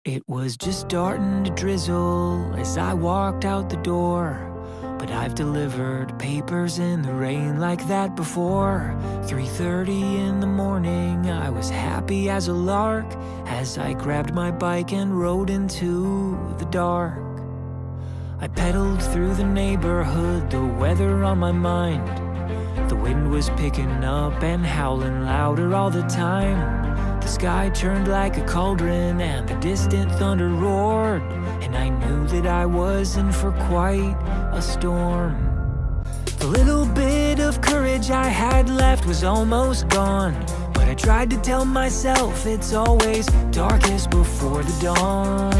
It was just starting to drizzle as I walked out the door, but I've delivered papers in the rain like that before. 3:30 in the morning, I was happy as a lark as I grabbed my bike and rode into the dark. I pedaled through the neighborhood, the weather on my mind. The wind was picking up and howling louder all the time. The sky turned like a cauldron and the distant thunder roared, and I knew that I was in for quite a storm. The little bit of courage I had left was almost gone, but I tried to tell myself it's always darkest before the dawn.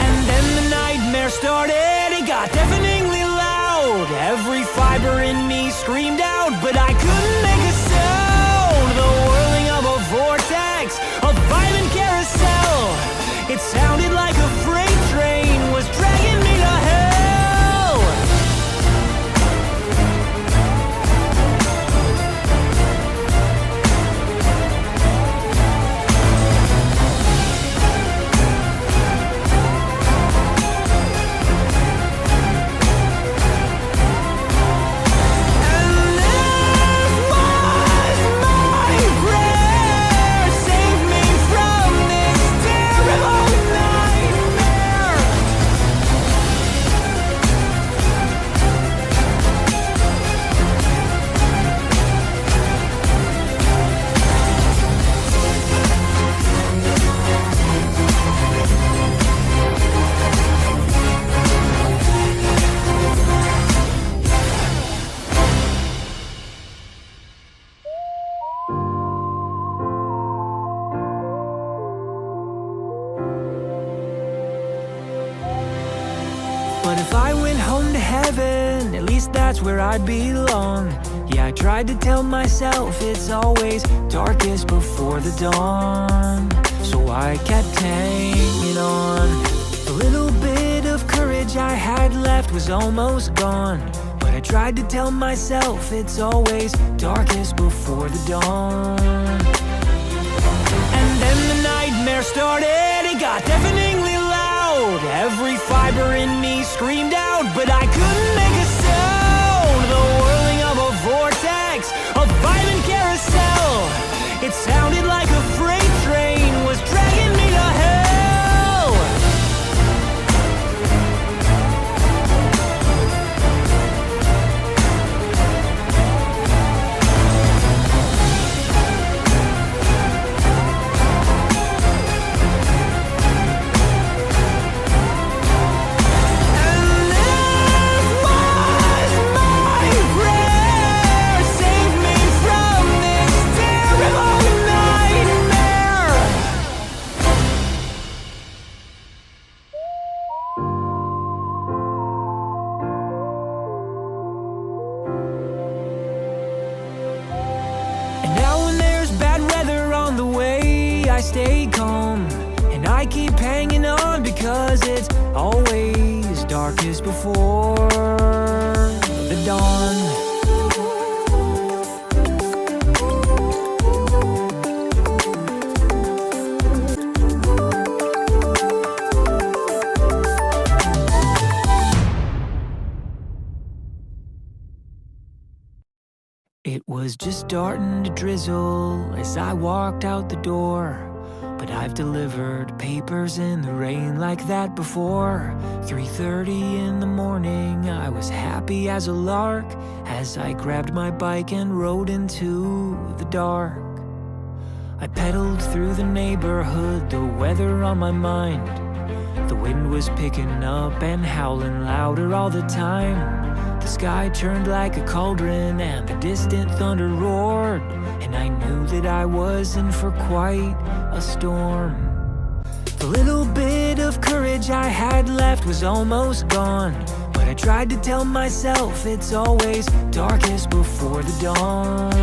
And then the nightmare started, it got deafeningly loud. Every fiber in me screamed out, but I couldn't make a sound. The whirling of a vortex, a violent carousel. It sounded like a freight train was dragging me to hell. But if I went home to heaven, at least that's where I'd belong. Yeah, I tried to tell myself it's always darkest before the dawn. So I kept hanging on. The little bit of courage I had left was almost gone, but I tried to tell myself it's always darkest before the dawn. And then the nightmare started, it got deafeningly loud. Every fiber in me screamed out, but I couldn't make a sound. The whirling of a vortex, a violent carousel. It sounded like a freight train was dragging me to hell. I stay calm and I keep hanging on because it's always darkest before the dawn. It was just starting to drizzle as I walked out the door, but I've delivered papers in the rain like that before. 3:30 in the morning, I was happy as a lark as I grabbed my bike and rode into the dark. I pedaled through the neighborhood, the weather on my mind. The wind was picking up and howling louder all the time. The sky turned like a cauldron and the distant thunder roared, and I knew that I was in for quite a storm. The little bit of courage I had left was almost gone, but I tried to tell myself it's always darkest before the dawn.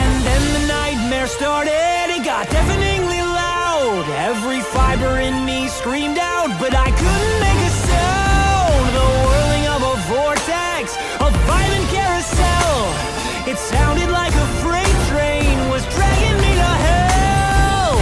And then the nightmare started, it got deafeningly loud. Every fiber in me screamed out, but I couldn't make a sound. The whirling of a vortex, a violent carousel. It sounded like a freight train was dragging me to hell.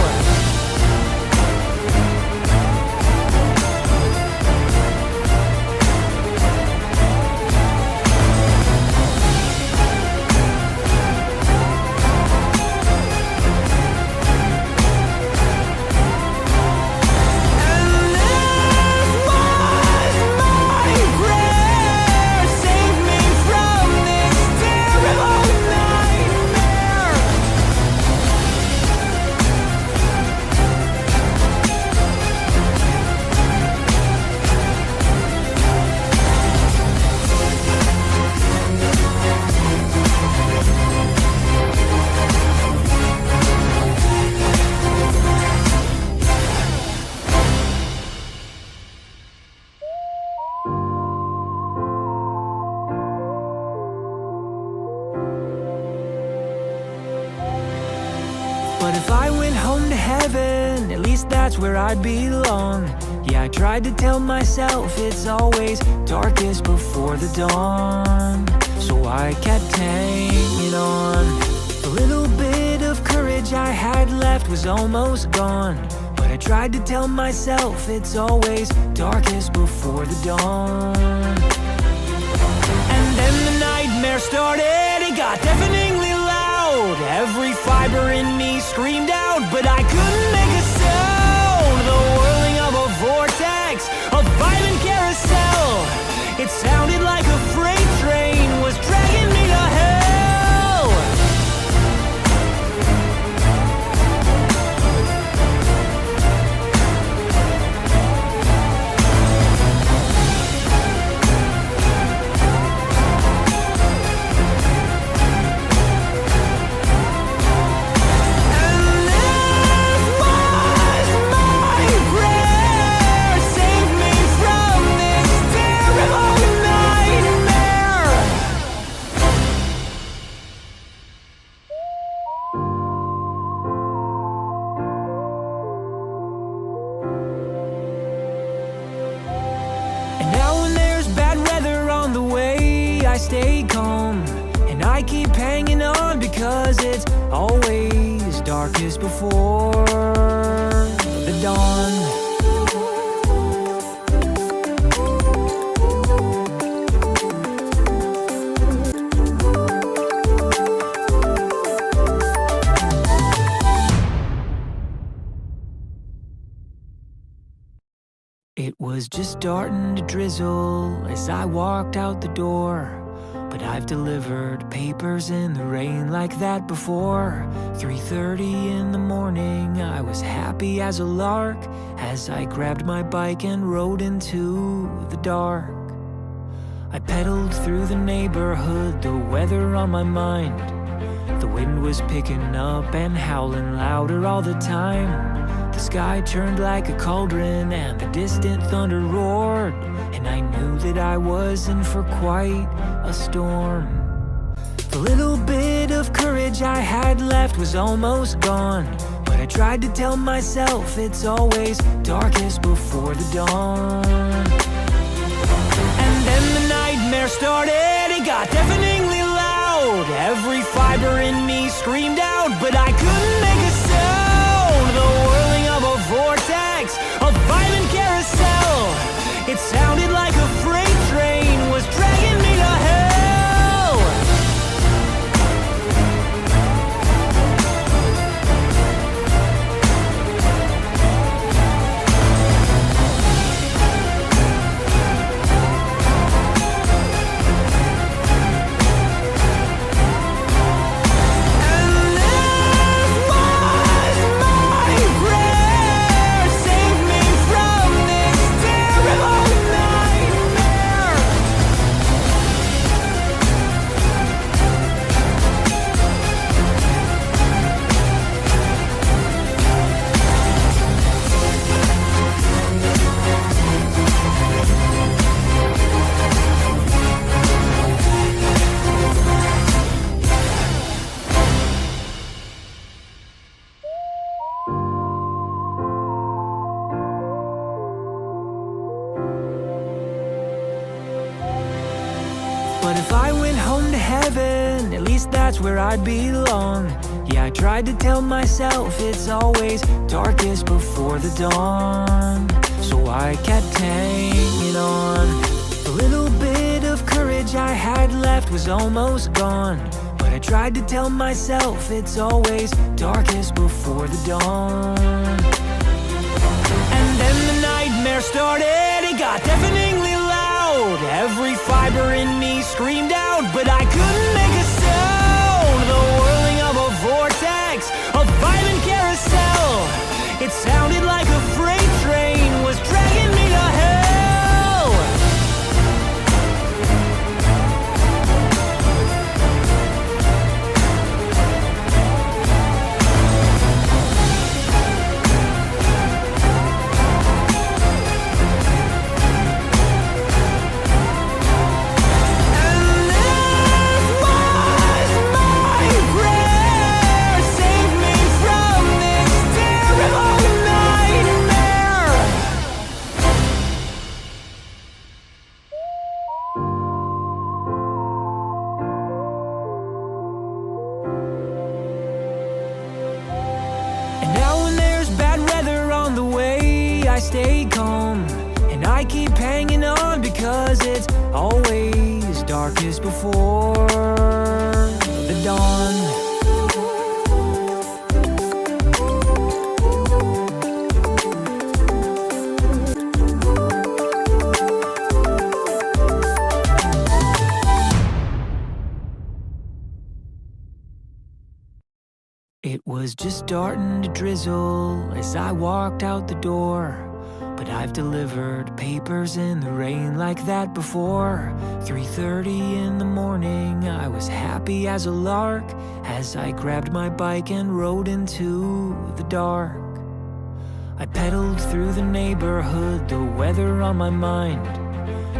least that's where I belong. Yeah, I tried to tell myself it's always darkest before the dawn. So I kept hanging on. The little bit of courage I had left was almost gone. But I tried to tell myself it's always darkest before the dawn. And then the nightmare started, it got deafeningly loud. Every fiber in me screamed out, but I couldn't make a sound. The whirling of a vortex, a violent carousel. It sounded like a freight train was dragging me to hell. Stay calm, and I keep hanging on because it's always darkest before the dawn. It was just starting to drizzle as I walked out the door. But I've delivered papers in the rain like that before. 3:30 in the morning, I was happy as a lark as I grabbed my bike and rode into the dark. I pedaled through the neighborhood, the weather on my mind. The wind was picking up and howling louder all the time. The sky turned like a cauldron and the distant thunder roared. And I knew that I was in for quite a storm. The little bit of courage I had left was almost gone. But I tried to tell myself it's always darkest before the dawn. And then the nightmare started, it got deafeningly loud. Every fiber in me screamed out, but I couldn't make a sound. The whirling of a vortex, a violent carousel. It sounded like a freight train was dragging me to hell. And this was my prayer. Save me from this terrible nightmare. But if I went home to heaven, at least that's where I'd belong. Yeah, I tried to tell myself it's always darkest before the dawn. So I kept hanging on. The little bit of courage I had left was almost gone. But I tried to tell myself it's always darkest before the dawn. And then the nightmare started, it got deafeningly loud. Every fiber in me screamed out, but I couldn't make a sound. The whirling of a vortex, a violent carousel. It sounded like a freight train was dragging me to hell. And this was I stay calm, and I keep hanging on because it's always darkest before the dawn. It was just starting to drizzle as I walked out the door, but I've delivered papers in the rain like that before. 3:30 in the morning, I was happy as a lark as I grabbed my bike and rode into the dark. I pedaled through the neighborhood, the weather on my mind.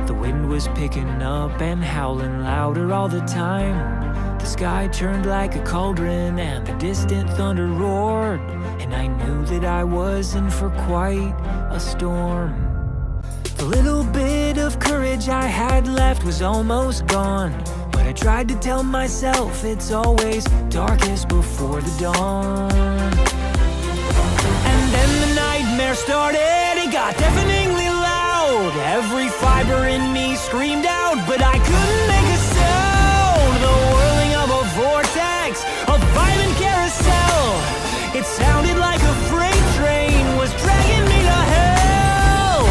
The wind was picking up and howling louder all the time. The sky turned like a cauldron and the distant thunder roared, and I knew that I was in for quite a storm. The little bit of courage I had left was almost gone, but I tried to tell myself it's always darkest before the dawn. And then the nightmare started, it got deafeningly loud. Every fiber in me screamed out, but I couldn't make a sound. The whirling of a vortex, a violent carousel. It sounded like a freight train was dragging me to hell.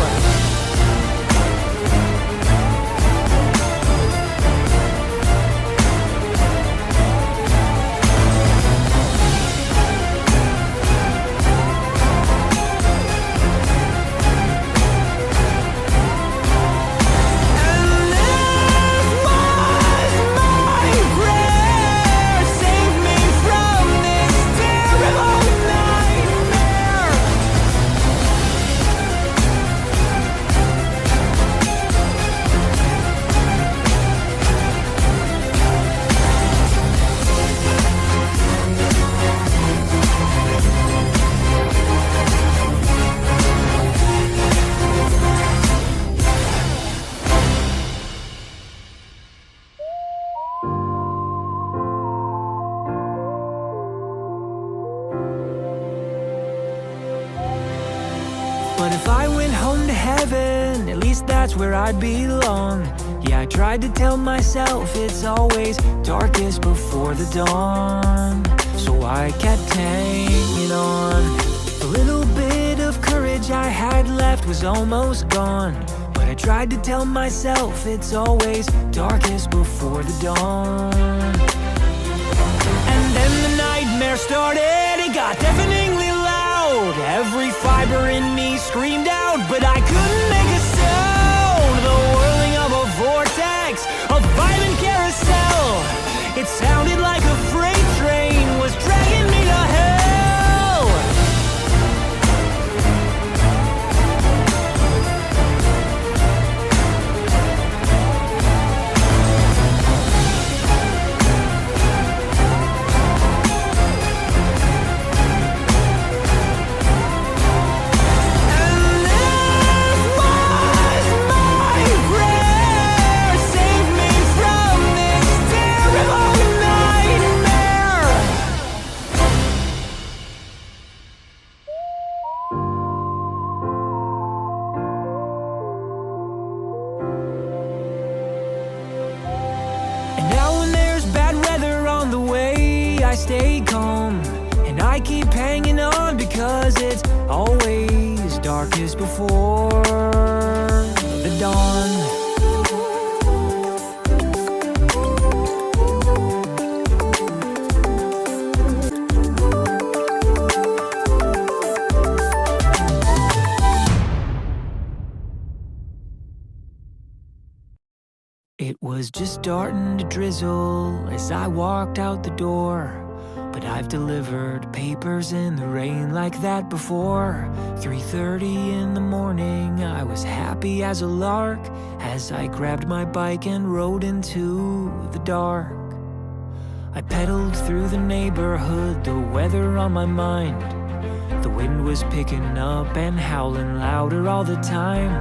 But if I went home to heaven, at least that's where I'd belong. Yeah, I tried to tell myself it's always darkest before the dawn. So I kept hanging on. The little bit of courage I had left was almost gone, but I tried to tell myself it's always darkest before the dawn. And then the nightmare started, it got deafeningly loud. Every fiber in me screamed out, but I couldn't make a sound. The whirling of a vortex, a violent carousel. It sounded like a freight train was dragging me to hell. I stay calm, and I keep hanging on because it's always darkest before the dawn. It was just starting to drizzle as I walked out the door, but I've delivered papers in the rain like that before. 3:30 in the morning, I was happy as a lark as I grabbed my bike and rode into the dark. I pedaled through the neighborhood, the weather on my mind. The wind was picking up and howling louder all the time.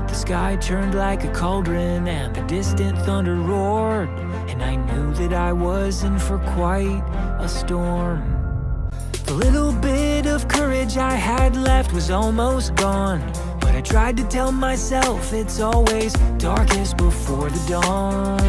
The sky turned like a cauldron and the distant thunder roared, and I knew that I was in for quite a storm. The little bit of courage courage I had left was almost gone, but I tried to tell myself it's always darkest before the dawn.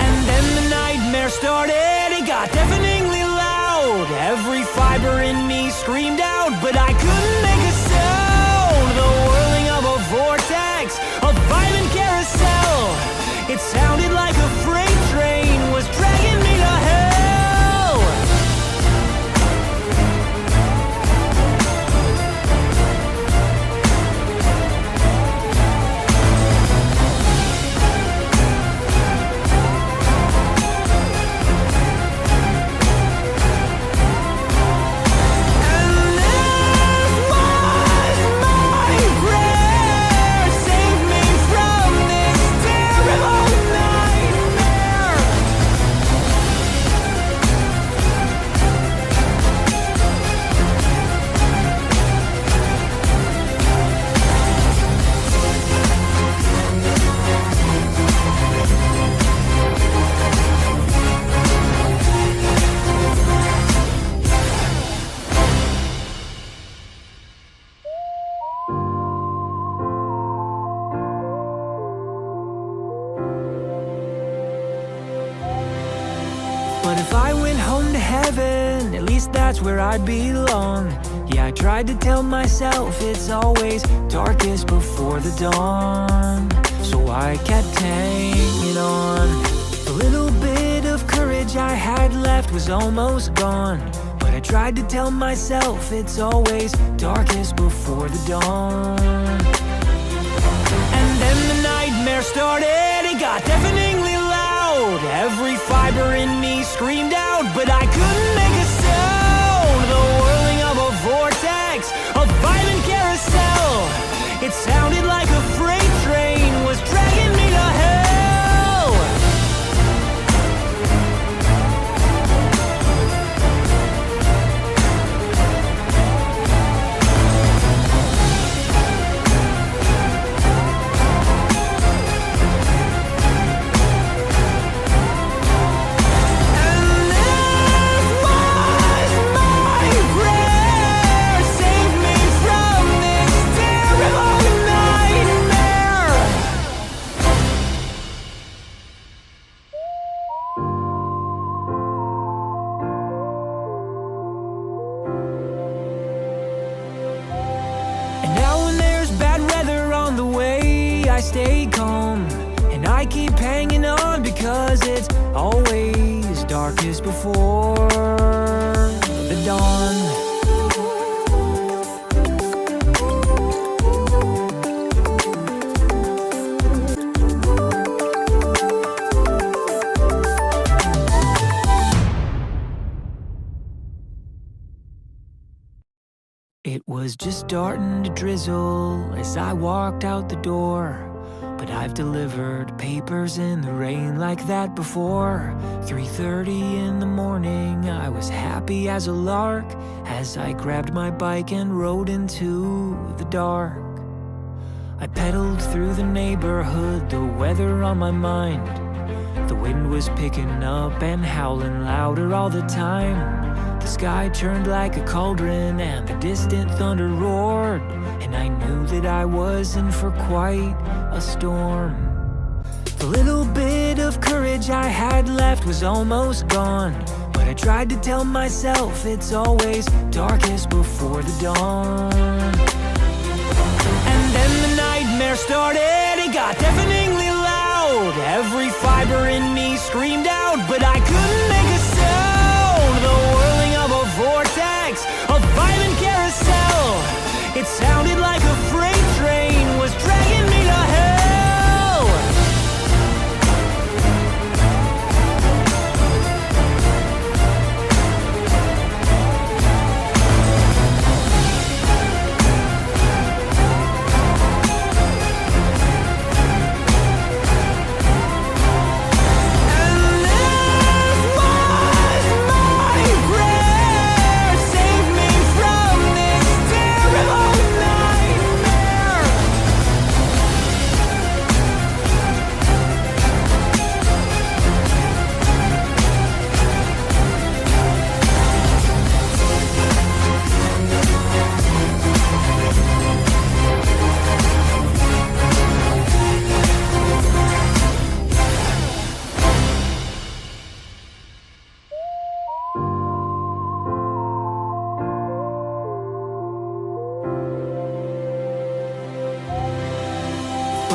And then the nightmare started, it got deafeningly loud. Every fiber in me screamed out, but I couldn't make a sound. The whirling of a vortex, a violent carousel. It sounded like a freight train was dragging me to hell. But if I went home to heaven, at least that's where I belong. Yeah, I tried to tell myself it's always darkest before the dawn. So I kept hanging on. The little bit of courage I had left was almost gone, but I tried to tell myself it's always darkest before the dawn. And then the nightmare started, it got deafeningly loud. Every fiber in me screamed out, but I couldn't make a sound. The whirling of a vortex, a violent carousel. It sounded like a freight train was dragging me to hell. I stay calm, and I keep hanging on because it's always darkest before the dawn. It was just starting to drizzle as I walked out the door, but I've delivered papers in the rain like that before. 3:30 in the morning, I was happy as a lark as I grabbed my bike and rode into the dark. I pedaled through the neighborhood, the weather on my mind. The wind was picking up and howling louder all the time. The sky turned like a cauldron and the distant thunder roared, and I knew that I was in for quite a storm. The little bit of courage I had left was almost gone, but I tried to tell myself it's always darkest before the dawn. And then the nightmare started, it got deafeningly loud. Every fiber in me screamed out, but I couldn't make a sound. The whirling of a vortex, a violent carousel. It sounded like a freight train was dragging me to hell. Save me from this terrible night.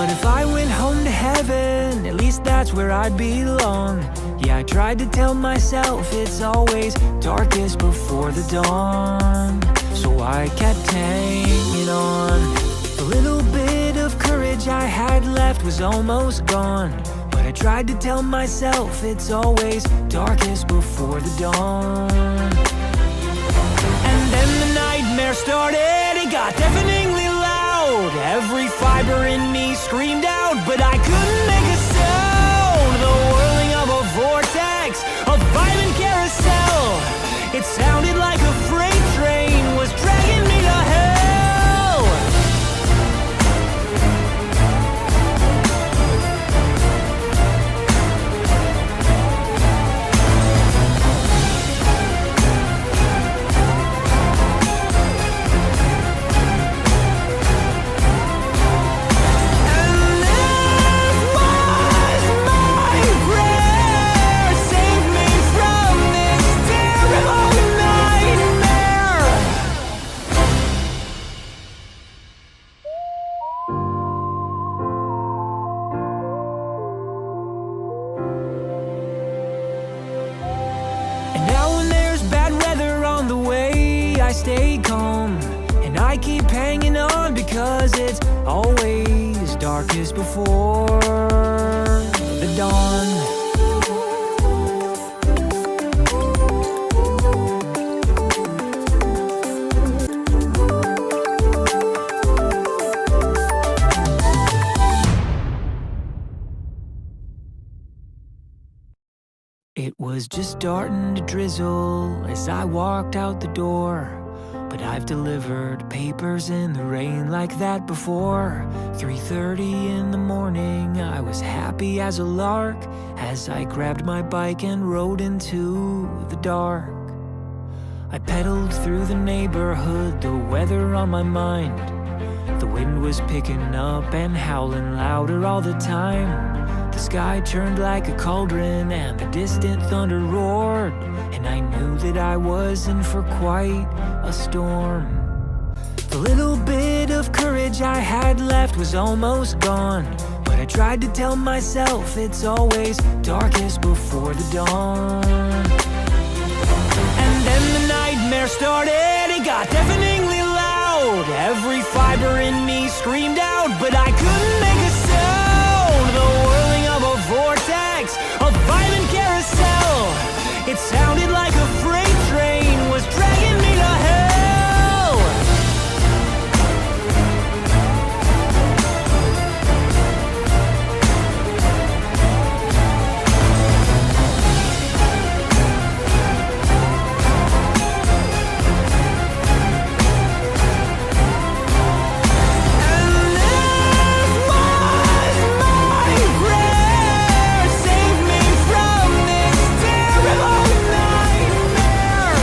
But if I went home to heaven, at least that's where I'd belong. Yeah, I tried to tell myself it's always darkest before the dawn. So I kept hanging on. The little bit of courage I had left was almost gone. But I tried to tell myself it's always darkest before the dawn. And then the nightmare started, it got deafeningly loud. Every fiber in me screamed out, but I couldn't make a sound. The whirling of a vortex, a violent carousel. It sounded like a freight train was dragging me to hell. I stay calm and I keep hanging on because it's always darkest before the dawn. It was just starting to drizzle as I walked out the door. But I've delivered papers in the rain like that before. 3:30 in the morning, I was happy as a lark as I grabbed my bike and rode into the dark. I pedaled through the neighborhood, the weather on my mind. The wind was picking up and howling louder all the time. The sky turned like a cauldron and the distant thunder roared. And I knew that I was in for quite a storm. The little bit of courage I had left was almost gone. But I tried to tell myself it's always darkest before the dawn. And then the nightmare started, it got deafeningly loud. Every fiber in me screamed out, but I couldn't make a sound. The whirling of a vortex, a violent carousel. It sounded like a freight train was dragging me to hell. And this was my prayer. Save me from this terrible nightmare.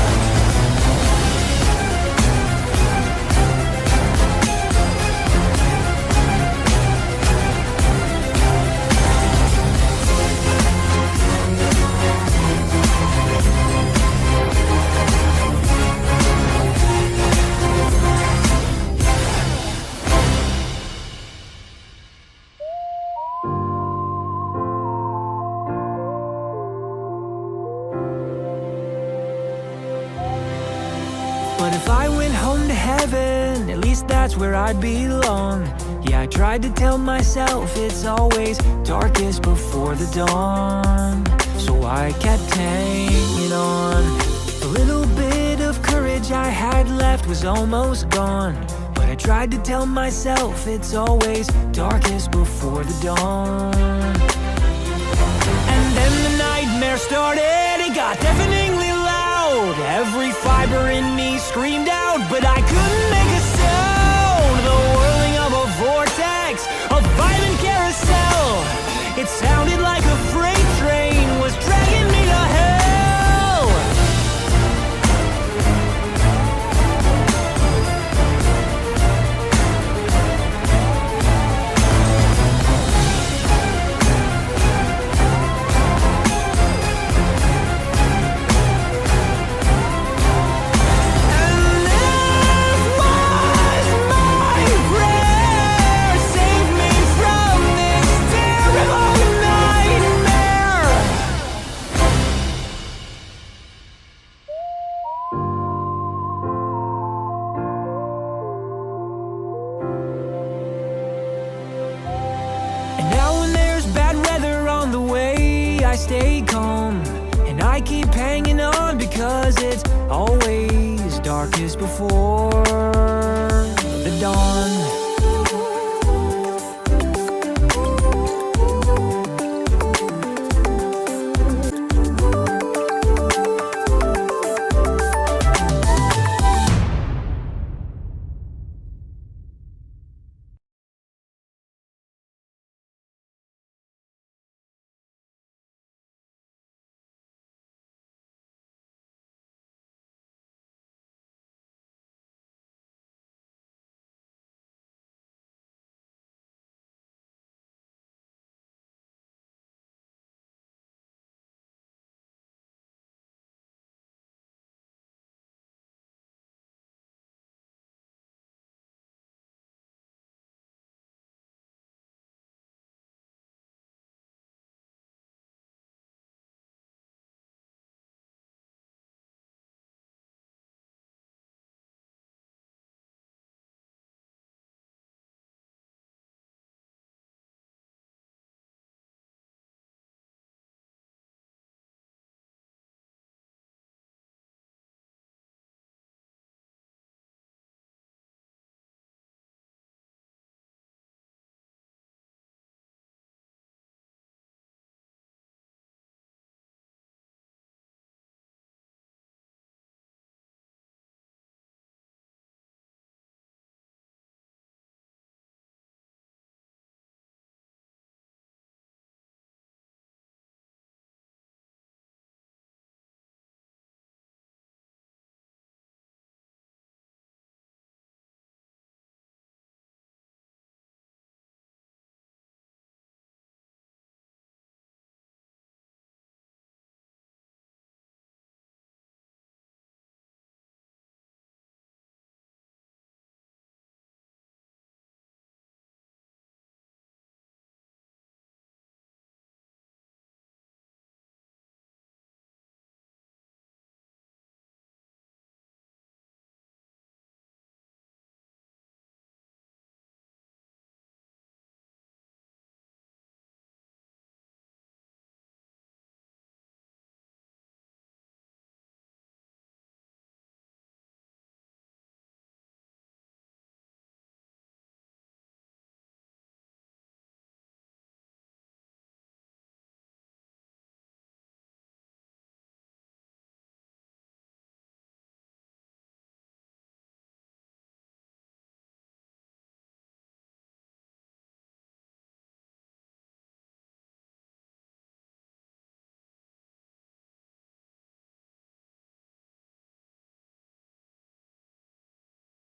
But if I went home to heaven, at least that's where I'd belong. Yeah, I tried to tell myself it's always darkest before the dawn. So I kept hanging on. The little bit of courage I had left was almost gone. But I tried to tell myself it's always darkest before the dawn. And then the nightmare started, it got deafeningly loud. Every fiber in me screamed out, but I couldn't make a sound. The whirling of a vortex, a violent carousel. It sounded like a freight train was dragging me to hell. And stay calm and I keep hanging on, because it's always darkest before the dawn.